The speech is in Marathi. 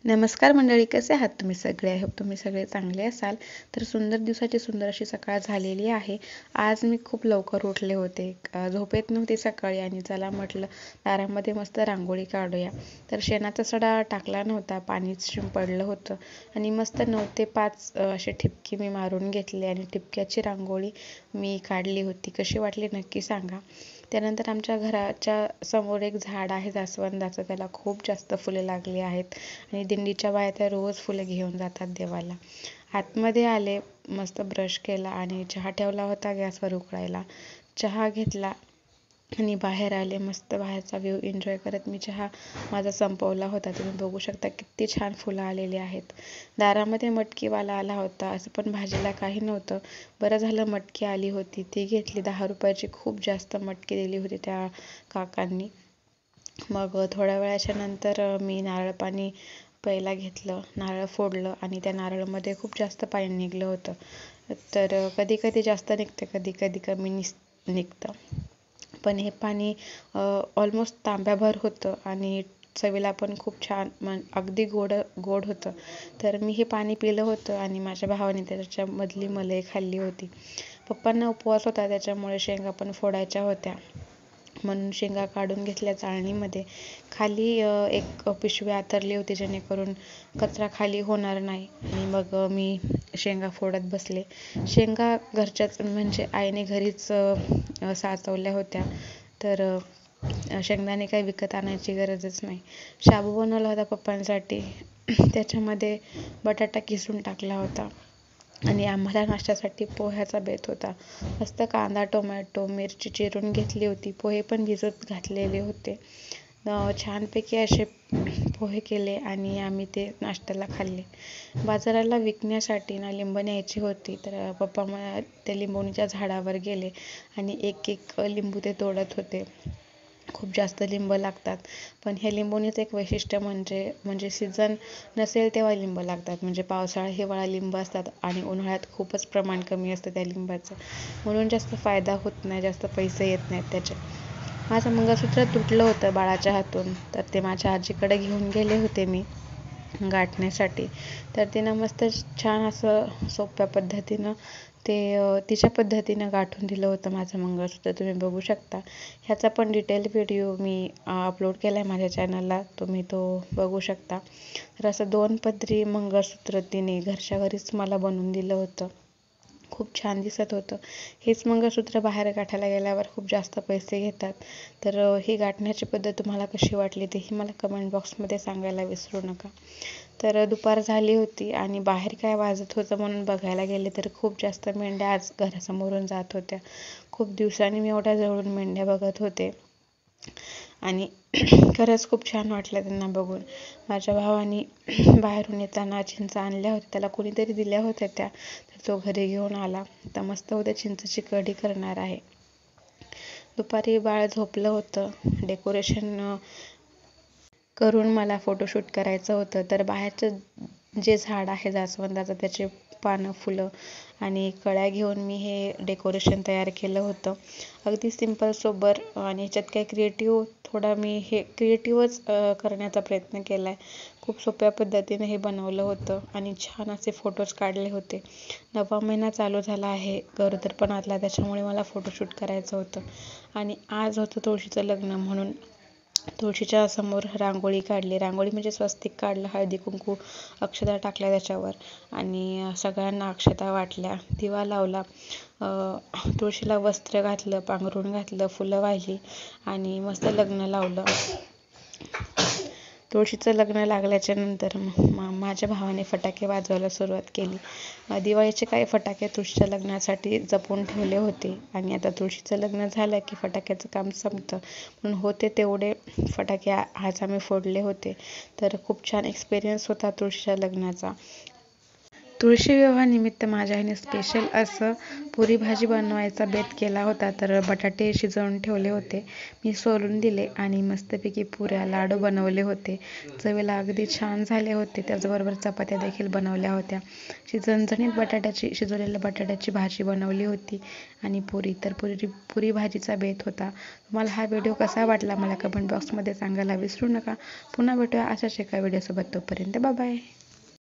नमस्कार मंडळी, कसे आहात तुम्ही सगळे? आय होप तुम्ही सगळे चांगले असाल. तर सुंदर दिवसाची सुंदर अशी सकाळ झालेली आहे. आज मी खूप लवकर उठले होते. झोपेत नव्हती सकाळी आणि चला म्हटलं दारामध्ये मस्त रांगोळी काढूया. तर शेणाचा सडा टाकला नव्हता, पाणीच पडलं होतं आणि मस्त 9 ते 5 असे ठिपके मी मारून घेतले आणि ठिपक्याची रांगोळी मी काढली होती. कशी वाटली नक्की सांगा. त्यानंतर आमच्या घराच्या समोर एक झाड आहे जास्वंदाचं, त्याला खूप जास्त फुले लागली आहेत आणि दिंडीच्या बाया त्या रोज फुले घेऊन जातात देवाला. आतमध्ये आले, मस्त ब्रश केला आणि चहा ठेवला होता गॅसवर उकळायला. चहा घेतला आणि बाहेर आले. मस्त बाहेरचा व्ह्यू एन्जॉय करत मी चहा माझा संपवला होता. तुम्ही बघू शकता किती छान फुलं आलेली आहेत. दारामध्ये मटकीवाला आला होता. असं पण भाजीला काही नव्हतं. बरं झालं मटकी आली होती, ती घेतली. 10 रुपयाची खूप जास्त मटकी दिली होती त्या काकांनी. मग थोड्या वेळाच्या नंतर मी नारळ पाणी पहिला घेतलं, नारळ फोडलं आणि त्या नारळामध्ये खूप जास्त पाणी निघलं होतं. तर कधी कधी जास्त निघतं, कधी कधी कमी निघतं. पण हे पाणी ऑलमोस्ट तांब्याभर होतं आणि चवीला पण खूप छान, अगदी गोड गोड होतं. तर मी हे पाणी पिलं होतं आणि माझ्या भावाने त्याच्यामधली मलई खाल्ली होती. पप्पांना उपवास होता, त्याच्यामुळे शेंगा पण फोडायच्या होत्या म्हणून शेंगा काढून घेतल्या चाळणीमध्ये. खाली एक पिशवी आथरली होती जेणेकरून कचरा खाली होणार नाही आणि मग मी शेंगा फोडत बसले. शेंगा घरच्याच, म्हणजे आईने घरीच साचवल्या होत्या. तर शेंगदाणे काही विकत आणायची गरजच नाही. शाबू बनवला होता पप्पांसाठी, त्याच्यामध्ये बटाटा किसून टाकला होता आणि आम्हाला नाश्त्यासाठी पोह्याचा बेत होता. मस्त कांदा, टोमॅटो, मिरची चिरून घेतली होती. पोहे पण भिजत घातलेले होते. छानपैकी असे पोहे केले आणि आम्ही ते नाश्त्याला खाल्ले. बाजाराला विकण्यासाठी ना लिंबं न्यायची होती, तर पप्पा ते लिंबोणीच्या झाडावर गेले आणि एक एक लिंबू ते तोडत होते. खूप जास्त लिंब लागतात, पण हे लिंबोणीचं एक वैशिष्ट्य म्हणजे सीझन नसेल तेव्हा लिंब लागतात. म्हणजे पावसाळा हिवाळा लिंब असतात आणि उन्हाळ्यात खूपच प्रमाण कमी असतं त्या लिंबाचं, म्हणून जास्त फायदा होत नाही, जास्त पैसे येत नाहीत त्याचे. माझं मंगळसूत्र तुटलं होतं बाळाच्या हातून, तर ते माझ्या आजीकडे घेऊन गेले होते मी गाठण्यासाठी. तर तिनं मस्त छान असं सोप्या पद्धतीनं ते तिच्या पद्धतीनं गाठून दिलं होतं माझं मंगळसूत्र. तुम्ही बघू शकता. ह्याचा पण डिटेल व्हिडिओ मी अपलोड केला आहे माझ्या चॅनलला, तुम्ही तो बघू शकता. तर असं 2 पदरी मंगळसूत्र तिने घरच्या घरीच मला बनवून दिलं होतं. खूप छान दिसत होतं. हेच मंगळसूत्र बाहेर गाठायला गेल्यावर खूप जास्त पैसे घेतात. तर ही गाठण्याची पद्धत तुम्हाला कशी वाटली तेही मला कमेंट बॉक्समध्ये सांगायला विसरू नका. तर दुपार झाली होती आणि बाहेर काय वाजत होतं म्हणून बघायला गेले तर खूप जास्त मेंढ्या आज घरासमोरून जात होत्या. खूप दिवसांनी मी एवढ्या जवळून मेंढ्या बघत होते आणि खरंच खूप छान वाटलं त्यांना बघून. माझ्या भावाने बाहेरून येताना चिंच आणल्या होत्या, त्याला कोणीतरी दिल्या होत्या त्या, तर तो घरी घेऊन आला. तर मस्त उद्या चिंचची कढी करणार आहे. दुपारी बाळ झोपलं होतं. डेकोरेशन करून मला फोटोशूट करायचं होतं. तर बाहेरचं जे झाड आहे जास्वंदाचं, त्याचे पानं, फुलं आणि कळ्या घेऊन मी हे डेकोरेशन तयार केलं होतं. अगदी सिंपल सोबर आणि ह्याच्यात काही क्रिएटिव्ह, थोडा मी हे क्रिएटिव्हच करण्याचा प्रयत्न केला आहे. खूप सोप्या पद्धतीने हे बनवलं होतं आणि छान असे फोटोज काढले होते. 9वा महिना चालू झाला आहे गरोदरपणातला, त्याच्यामुळे मला फोटोशूट करायचं होतं आणि आज होतं तुळशीचं लग्न, म्हणून तुळशीच्या समोर रांगोळी काढली. रांगोळी म्हणजे स्वस्तिक काढलं, हळदी कुंकू अक्षता टाकल्या त्याच्यावर आणि सगळ्यांना अक्षता वाटल्या, दिवा लावला, तुळशीला वस्त्र घातलं, पांघरूण घातलं, फुलं वाहिली आणि मस्त लग्न लावलं. तुळशीचं लग्न लागल्याच्या नंतर माझ्या भावाने फटाके वाजवायला सुरुवात केली. दिवाळीचे काही फटाके तुळशीच्या लग्नासाठी जपून ठेवले होते आणि आता तुळशीचं लग्न झालं की फटाक्याचं काम संपतं, म्हणून होते तेवढे फटाके आज आम्ही फोडले होते. तर खूप छान एक्सपिरियन्स होता तुळशीच्या लग्नाचा. तुळशी विवाहानिमित्त माझ्या आईने स्पेशल असं पुरी भाजी बनवायचा बेत केला होता. तर बटाटे शिजवून ठेवले होते, मी सोलून दिले आणि मस्तपैकी पुऱ्या लाडू बनवले होते. चवीला अगदी छान झाले होते. त्याचबरोबर चपात्या देखील बनवल्या होत्या. झणझणीत शिजवलेल्या बटाट्याची भाजी बनवली होती आणि पुरी. तर पुरी भाजीचा बेत होता. तुम्हाला हा व्हिडिओ कसा वाटला मला कमेंट बॉक्समध्ये सांगायला विसरू नका. पुन्हा भेटूया अशाच एका व्हिडिओसोबत. तोपर्यंत बाय बाय.